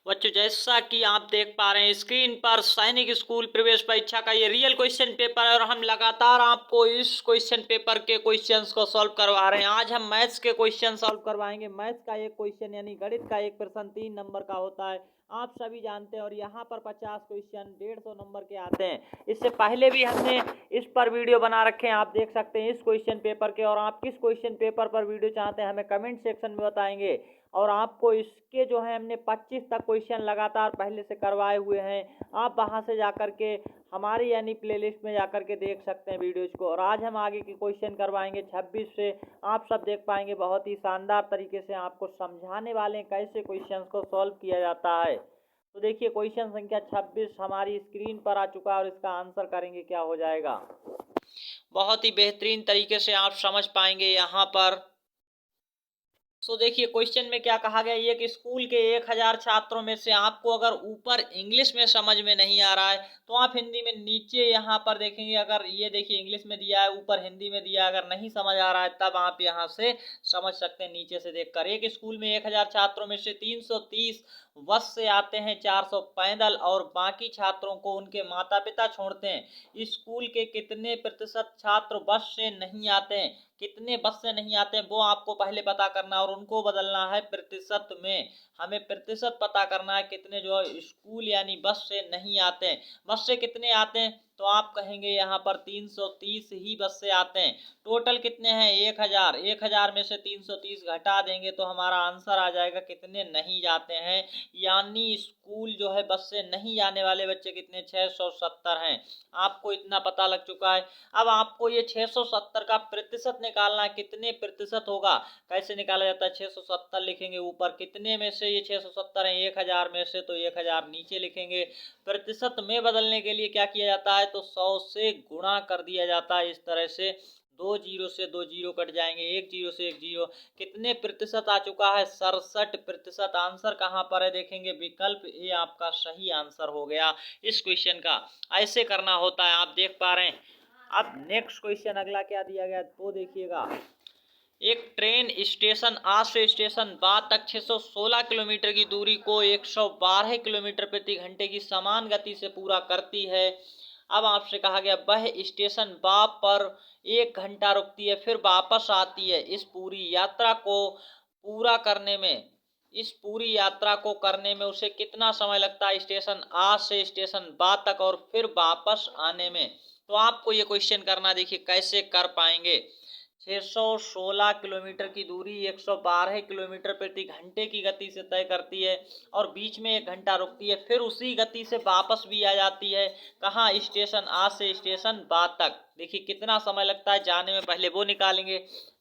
बच्चों, जैसा कि आप देख पा रहे हैं स्क्रीन पर, सैनिक स्कूल प्रवेश परीक्षा का ये रियल क्वेश्चन पेपर है और हम लगातार आपको इस क्वेश्चन पेपर के क्वेश्चंस को सॉल्व करवा रहे हैं। आज हम मैथ्स के क्वेश्चन सॉल्व करवाएंगे। मैथ्स का एक क्वेश्चन यानी गणित का एक प्रश्न 3 नंबर का होता है, आप सभी जानते हैं। और यहाँ पर 50 क्वेश्चन 150 नंबर के आते हैं। इससे पहले भी हमने इस पर वीडियो बना रखे हैं, आप देख सकते हैं इस क्वेश्चन पेपर के। और आप किस क्वेश्चन पेपर पर वीडियो चाहते हैं हमें कमेंट सेक्शन में बताएंगे। और आपको इसके जो है हमने 25 तक क्वेश्चन लगातार पहले से करवाए हुए हैं, आप वहां से जाकर के हमारी यानी प्लेलिस्ट में जाकर के देख सकते हैं वीडियोज को। और आज हम आगे के क्वेश्चन करवाएंगे 26 से, आप सब देख पाएंगे। बहुत ही शानदार तरीके से आपको समझाने वाले हैं कैसे क्वेश्चन को सॉल्व किया जाता है। तो देखिए क्वेश्चन संख्या 26 हमारी स्क्रीन पर आ चुका है और इसका आंसर करेंगे क्या हो जाएगा। बहुत ही बेहतरीन तरीके से आप समझ पाएंगे यहाँ पर। सो देखिए क्वेश्चन में क्या कहा गया, ये कि स्कूल के 1000 छात्रों में से आपको अगर ऊपर इंग्लिश में समझ में नहीं आ रहा है तो आप हिंदी में नीचे यहाँ पर देखेंगे। अगर ये देखिए इंग्लिश में दिया है, ऊपर हिंदी में दिया है, अगर नहीं समझ आ रहा है तब आप यहाँ से समझ सकते हैं नीचे से देखकर। एक स्कूल में 1000 छात्रों में से 330 बस से आते हैं, 400 पैदल और बाकी छात्रों को उनके माता पिता छोड़ते हैं। स्कूल के कितने प्रतिशत छात्र बस से नहीं आते हैं, कितने बस से नहीं आते हैं वो आपको पहले पता करना और उनको बदलना है प्रतिशत में। हमें प्रतिशत पता करना है कितने जो स्कूल यानी बस से नहीं आते हैं। बस से कितने आते हैं तो आप कहेंगे यहाँ पर 330 ही बस से आते हैं। टोटल कितने हैं 1000, 1000 में से 330 घटा देंगे तो हमारा आंसर आ जाएगा कितने नहीं जाते हैं। यानी स्कूल जो है बस से नहीं जाने वाले बच्चे कितने 670 हैं। आपको इतना पता लग चुका है। अब आपको ये 670 का प्रतिशत निकालना है, कितने प्रतिशत होगा। कैसे निकाला जाता है, 670 लिखेंगे ऊपर, कितने में से ये 670 है 1000 में से, तो 1000 नीचे लिखेंगे। प्रतिशत में बदलने के लिए क्या किया जाता है तो 100 से गुणा कर दिया जाता है। इस तरह से 2 जीरो से 2 जीरो कट जाएंगे, 1 जीरो से 1 जीरो। कितने प्रतिशत आ चुका है 67%। आंसर कहाँ पर है देखेंगे, विकल्प ए आपका सही आंसर हो गया इस क्वेश्चन का। ऐसे करना होता है, आप देख पा रहे हैं। अब नेक्स्ट क्वेश्चन अगला क्या दिया गया तो देखिएगा। एक ट्रेन स्टेशन आ से स्टेशन बा तक 616 किलोमीटर की दूरी को 112 किलोमीटर प्रति घंटे की समान गति से पूरा करती है। अब आपसे कहा गया वह स्टेशन बा पर 1 घंटा रुकती है फिर वापस आती है। इस पूरी यात्रा को करने में उसे कितना समय लगता है स्टेशन आ से स्टेशन बा तक और फिर वापस आने में। तो आपको ये क्वेश्चन करना, देखिए कैसे कर पाएंगे। 616 किलोमीटर की दूरी 112 किलोमीटर प्रति घंटे की गति से तय करती है और बीच में 1 घंटा रुकती है, फिर उसी गति से वापस भी आ जाती है। कहाँ, स्टेशन आ से स्टेशन बा तक। देखिए कितना समय लगता है जाने में, पहले वो निकालेंगे।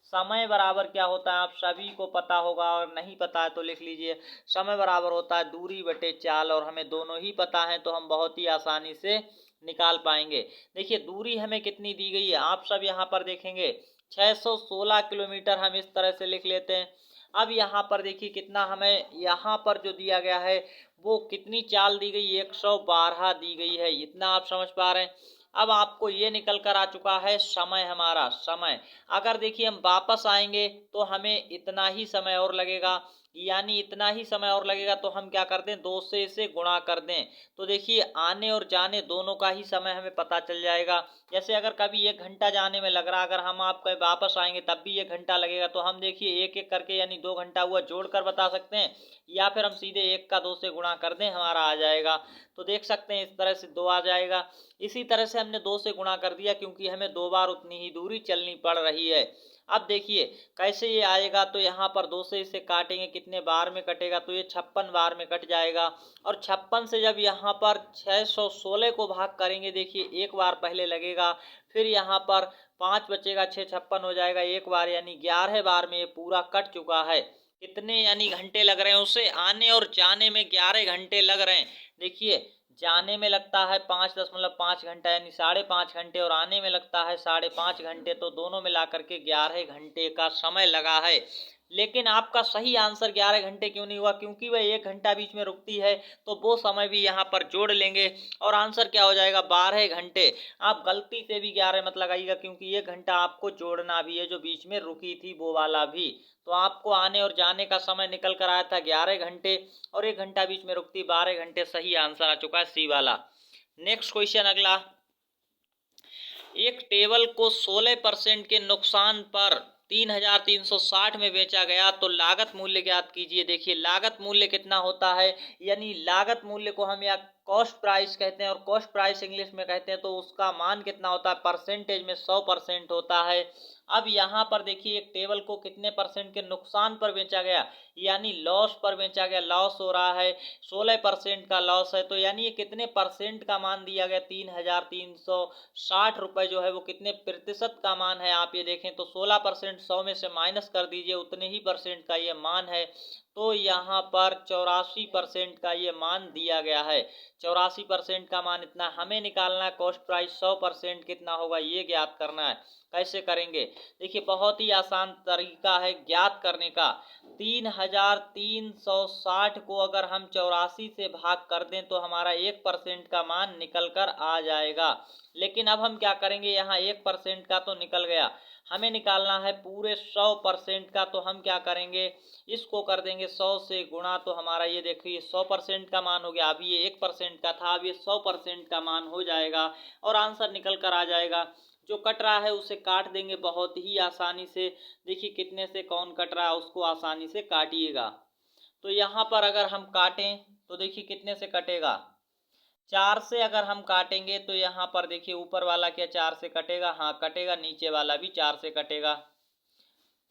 समय बराबर क्या होता है आप सभी को पता होगा, और नहीं पता है तो लिख लीजिए। समय बराबर होता है दूरी बटे चाल, और हमें दोनों ही पता है तो हम बहुत ही आसानी से निकाल पाएंगे। देखिए दूरी हमें कितनी दी गई है, आप सब यहाँ पर देखेंगे 616 किलोमीटर हम इस तरह से लिख लेते हैं। अब यहाँ पर देखिए कितना हमें यहाँ पर जो दिया गया है वो कितनी चाल दी गई, 112 दी गई है। इतना आप समझ पा रहे हैं। अब आपको ये निकल कर आ चुका है समय, हमारा समय। अगर देखिए हम वापस आएंगे तो हमें इतना ही समय और लगेगा, यानी इतना ही समय और लगेगा तो हम क्या कर दें 2 से इसे गुणा कर दें। तो देखिए आने और जाने दोनों का ही समय हमें पता चल जाएगा। जैसे अगर कभी 1 घंटा जाने में लग रहा, अगर हम आपके वापस आएंगे तब भी 1 घंटा लगेगा, तो हम देखिए एक एक करके यानी 2 घंटा हुआ जोड़कर बता सकते हैं, या फिर हम सीधे 1 का 2 से गुणा कर दें हमारा आ जाएगा। तो देख सकते हैं इस तरह से 2 आ जाएगा। इसी तरह से हमने 2 से गुणा कर दिया क्योंकि हमें 2 बार उतनी ही दूरी चलनी पड़ रही है। अब देखिए कैसे ये आएगा, तो यहाँ पर 2 से इसे काटेंगे, कितने बार में कटेगा तो ये 56 बार में कट जाएगा। और 56 से जब यहाँ पर 616 को भाग करेंगे, देखिए 1 बार पहले लगेगा, फिर यहाँ पर 5 बचेगा, 6 56 हो जाएगा 1 बार, यानी 11 बार में ये पूरा कट चुका है। कितने यानी घंटे लग रहे हैं उसे आने और जाने में, 11 घंटे लग रहे हैं। देखिए जाने में लगता है 5.5 घंटा यानी 5.5 घंटे, और आने में लगता है 5.5 घंटे, तो दोनों मिला करके 11 घंटे का समय लगा है। लेकिन आपका सही आंसर 11 घंटे क्यों नहीं हुआ, क्योंकि वह 1 घंटा बीच में रुकती है तो वो समय भी यहाँ पर जोड़ लेंगे और आंसर क्या हो जाएगा 12 घंटे। आप गलती से भी 11 मत लगाइएगा, क्योंकि 1 घंटा आपको जोड़ना भी है, जो बीच में रुकी थी वो वाला भी। तो आपको आने और जाने का समय निकल कर आया था 11 घंटे और 1 घंटा बीच में रुकती 12 घंटे। सही आंसर आ चुका है सी वाला। नेक्स्ट क्वेश्चन अगला, एक टेबल को 16% के नुकसान पर 3360 में बेचा गया तो लागत मूल्य ज्ञात कीजिए। देखिए लागत मूल्य कितना होता है, यानी लागत मूल्य को हम या कॉस्ट प्राइस कहते हैं और कॉस्ट प्राइस इंग्लिश में कहते हैं, तो उसका मान कितना होता है, परसेंटेज में 100% होता है। अब यहाँ पर देखिए एक टेबल को कितने परसेंट के नुकसान पर बेचा गया, यानी लॉस पर बेचा गया, लॉस हो रहा है, 16% का लॉस है, तो यानी ये कितने परसेंट का मान दिया गया, 3360 रुपये जो है वो कितने प्रतिशत का मान है। आप ये देखें तो 16% 100 में से माइनस कर दीजिए, उतने ही परसेंट का ये मान है, तो यहाँ पर 84% का ये मान दिया गया है। 84% का मान इतना हमें निकालना है। कॉस्ट प्राइस 100% कितना होगा ये ज्ञात करना है। कैसे करेंगे, देखिए बहुत ही आसान तरीका है ज्ञात करने का। 3360 को अगर हम 84 से भाग कर दें तो हमारा 1% का मान निकल कर आ जाएगा। लेकिन अब हम क्या करेंगे, यहाँ 1% का तो निकल गया, हमें निकालना है पूरे 100% का। तो हम क्या करेंगे, इसको कर देंगे 100 से गुणा, तो हमारा ये देखिए 100% का मान हो गया। अभी ये 1% का था, अब ये 100% का मान हो जाएगा और आंसर निकल कर आ जाएगा। जो कट रहा है उसे काट देंगे बहुत ही आसानी से। देखिए कितने से कौन कट रहा है उसको आसानी से काटिएगा। तो यहाँ पर अगर हम काटें तो देखिए कितने से कटेगा, 4 से अगर हम काटेंगे तो यहाँ पर देखिए ऊपर वाला क्या 4 से कटेगा, हाँ कटेगा, नीचे वाला भी 4 से कटेगा।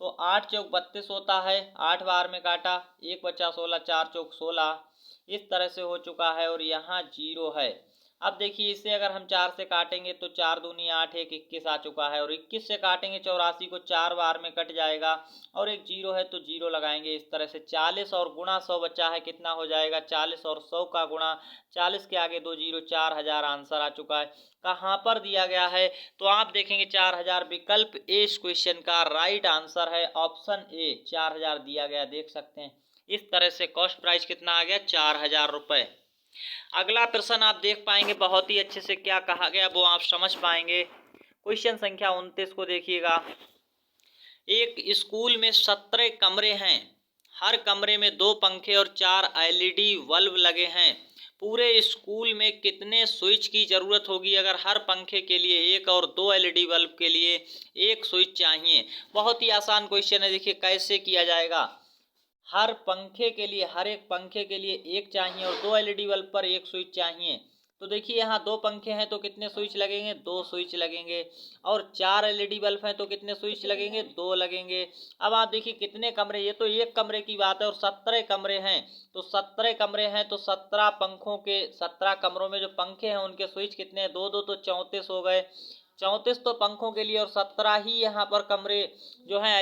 तो 8 चौक 32 होता है, 8 बार में काटा, 1 बचा 16, 4 चौक 16, इस तरह से हो चुका है और यहाँ 0 है। अब देखिए इसे अगर हम 4 से काटेंगे तो 4 दूनी 8, 1 21 आ चुका है, और 21 से काटेंगे 84 को 4 बार में कट जाएगा और एक 0 है तो 0 लगाएंगे। इस तरह से 40 और गुणा 100 बचा है, कितना हो जाएगा 40 और 100 का गुणा, 40 के आगे 2 0, 4000 आंसर आ चुका है। कहाँ पर दिया गया है, तो आप देखेंगे 4000 विकल्प ए इस क्वेश्चन का राइट आंसर है, ऑप्शन ए 4000 दिया गया, देख सकते हैं। इस तरह से कॉस्ट प्राइस कितना आ गया 4000 रुपए। अगला प्रश्न आप देख पाएंगे बहुत ही अच्छे से क्या कहा गया वो आप समझ पाएंगे। क्वेश्चन संख्या 29 को देखिएगा, एक स्कूल में 17 कमरे हैं, हर कमरे में 2 पंखे और 4 एलईडी बल्ब लगे हैं। पूरे स्कूल में कितने स्विच की जरूरत होगी अगर हर पंखे के लिए एक और 2 एलईडी बल्ब के लिए एक स्विच चाहिए। बहुत ही आसान क्वेश्चन है, देखिए कैसे किया जाएगा। हर पंखे के लिए, हर एक पंखे के लिए एक चाहिए और 2 एलईडी बल्ब पर एक स्विच चाहिए। तो देखिए यहाँ 2 पंखे हैं तो कितने स्विच लगेंगे, 2 स्विच लगेंगे, और 4 एलईडी बल्ब हैं तो कितने स्विच लगेंगे, 2 लगेंगे। अब आप देखिए कितने कमरे, ये तो एक कमरे की बात है और 17 कमरे हैं, तो 17 कमरे हैं तो 17 पंखों के, 17 कमरों में जो पंखे हैं उनके स्विच कितने हैं, 2 2 तो 34 हो गए। 34 तो पंखों के लिए और 17 ही यहाँ पर कमरे जो है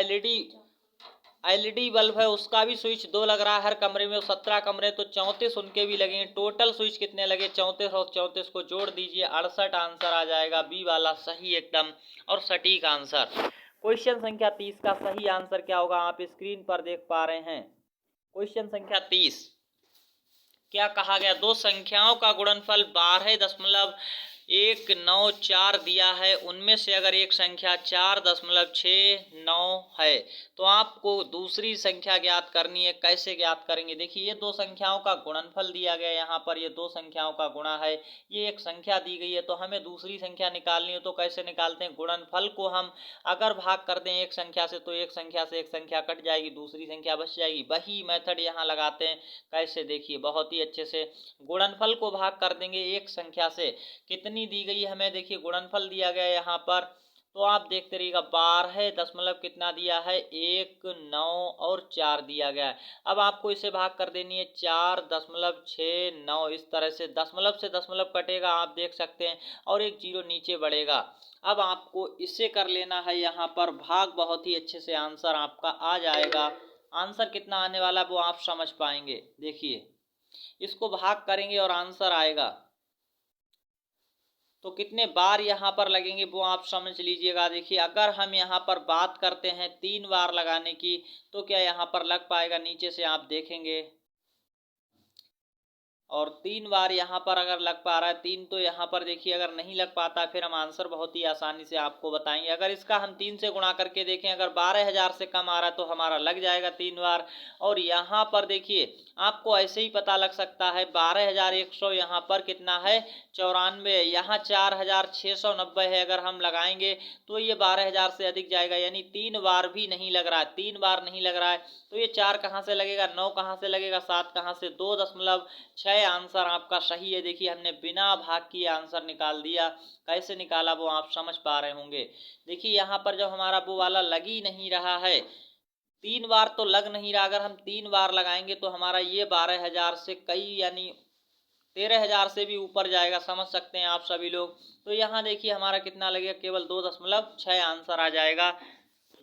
एलईडी बल्ब है उसका भी स्विच 2 लग रहा है हर कमरे में, 17 कमरे तो 34 उनके भी लगेंगे। टोटल स्विच कितने लगे, 34 और 34 को जोड़ दीजिए, 68 आंसर आ जाएगा, बी वाला सही एकदम और सटीक आंसर। क्वेश्चन संख्या 30 का सही आंसर क्या होगा, आप स्क्रीन पर देख पा रहे हैं। क्वेश्चन संख्या 30 क्या कहा गया, दो संख्याओं का गुणनफल 12.194 दिया है, उनमें से अगर एक संख्या 4.69 है तो आपको दूसरी संख्या ज्ञात करनी है। कैसे ज्ञात करेंगे, देखिए ये दो संख्याओं का गुणनफल दिया गया, यहाँ पर ये दो संख्याओं का गुणा है, ये एक संख्या दी गई है तो हमें दूसरी संख्या निकालनी है। तो कैसे निकालते हैं, गुणनफल को हम अगर भाग कर दें एक संख्या से तो एक संख्या से एक संख्या कट जाएगी, दूसरी संख्या बच जाएगी। वही मेथड यहाँ लगाते हैं, कैसे देखिए बहुत ही अच्छे से। गुणनफल को भाग कर देंगे एक संख्या से, कितनी दी गई हमें, देखिए गुणनफल दिया गया यहाँ पर, तो आप देखते रहिएगा 12 दशमलव कितना दिया है, 1 9 और 4 दिया गया है। अब आपको इसे भाग कर देनी है 4.69, इस तरह से दशमलव कटेगा आप देख सकते हैं और एक 0 नीचे बढ़ेगा। अब आपको इसे कर लेना है यहाँ पर भाग, बहुत ही अच्छे से आंसर आपका आ जाएगा। आंसर कितना आने वाला वो आप समझ पाएंगे, देखिए इसको भाग करेंगे और आंसर आएगा तो कितने बार यहाँ पर लगेंगे वो आप समझ लीजिएगा। देखिए अगर हम यहाँ पर बात करते हैं 3 बार लगाने की, तो क्या यहाँ पर लग पाएगा, नीचे से आप देखेंगे। और 3 बार यहाँ पर अगर लग पा रहा है, 3 तो यहाँ पर देखिए अगर नहीं लग पाता फिर हम आंसर बहुत ही आसानी से आपको बताएंगे। अगर इसका हम 3 से गुणा करके देखें, अगर 12,000 से कम आ रहा है तो हमारा लग जाएगा 3 बार। और यहाँ पर देखिए आपको ऐसे ही पता लग सकता है 12,100 यहाँ पर कितना है 94, यहाँ 4,690 है। अगर हम लगाएंगे तो ये 12,000 से अधिक जाएगा, यानी 3 बार भी नहीं लग रहा है। 3 बार नहीं लग रहा है तो ये 4 कहाँ से लगेगा, 9 कहाँ से लगेगा, 7 कहाँ से, 2.6 आंसर आपका सही है। देखिए हमने बिना भाग किए आंसर निकाल दिया। कैसे निकाला वो आप समझ पा रहे होंगे। देखिए यहाँ पर जब हमारा वो वाला लग ही नहीं रहा है, 3 बार तो लग नहीं रहा, अगर हम 3 बार लगाएंगे तो हमारा ये 12,000 से कई यानी 13,000 से भी ऊपर जाएगा, समझ सकते हैं आप सभी लोग। तो यहाँ देखिए हमारा कितना लगेगा, केवल 2.6 आंसर आ जाएगा,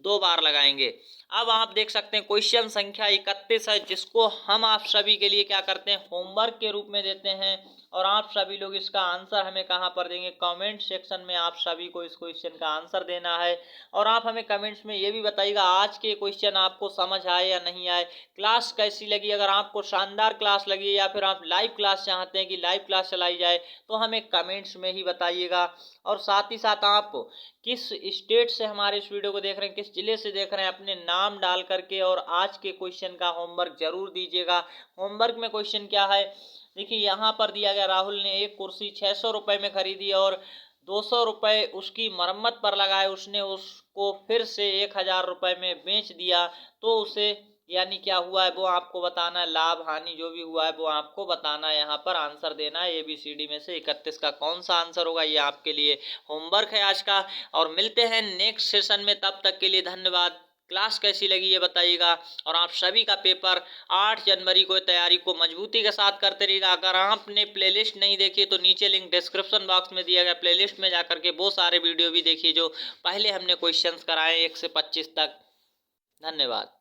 2 बार लगाएंगे। अब आप देख सकते हैं क्वेश्चन संख्या 31 है, जिसको हम आप सभी के लिए क्या करते हैं, होमवर्क के रूप में देते हैं। और आप सभी लोग इसका आंसर हमें कहाँ पर देंगे, कमेंट सेक्शन में आप सभी को इस क्वेश्चन का आंसर देना है। और आप हमें कमेंट्स में ये भी बताइएगा आज के क्वेश्चन आपको समझ आए या नहीं आए, क्लास कैसी लगी। अगर आपको शानदार क्लास लगी या फिर आप लाइव क्लास चाहते हैं कि लाइव क्लास चलाई जाए, तो हमें कमेंट्स में ही बताइएगा। और साथ ही साथ आप किस स्टेट से हमारे इस वीडियो को देख रहे हैं, किस जिले से देख रहे हैं, अपने नाम डाल करके और आज के क्वेश्चन का होमवर्क जरूर दीजिएगा। होमवर्क में क्वेश्चन क्या है, देखिए यहाँ पर दिया गया, राहुल ने एक कुर्सी 600 रुपये में खरीदी और 200 रुपये उसकी मरम्मत पर लगाए, उसने उसको फिर से 1,000 रुपये में बेच दिया, तो उसे यानी क्या हुआ है वो आपको बताना है, लाभ हानि जो भी हुआ है वो आपको बताना है। यहाँ पर आंसर देना है ABCD में से 31 का कौन सा आंसर होगा, ये आपके लिए होमवर्क है आज का। और मिलते हैं नेक्स्ट सेशन में, तब तक के लिए धन्यवाद। क्लास कैसी लगी ये बताइएगा। और आप सभी का पेपर 8 जनवरी को तैयारी को मजबूती के साथ करते रहिएगा। अगर आपने प्लेलिस्ट नहीं देखी तो नीचे लिंक डिस्क्रिप्शन बॉक्स में दिया गया, प्लेलिस्ट में जाकर के वो सारे वीडियो भी देखिए जो पहले हमने क्वेश्चंस कराए 1 से 25 तक। धन्यवाद।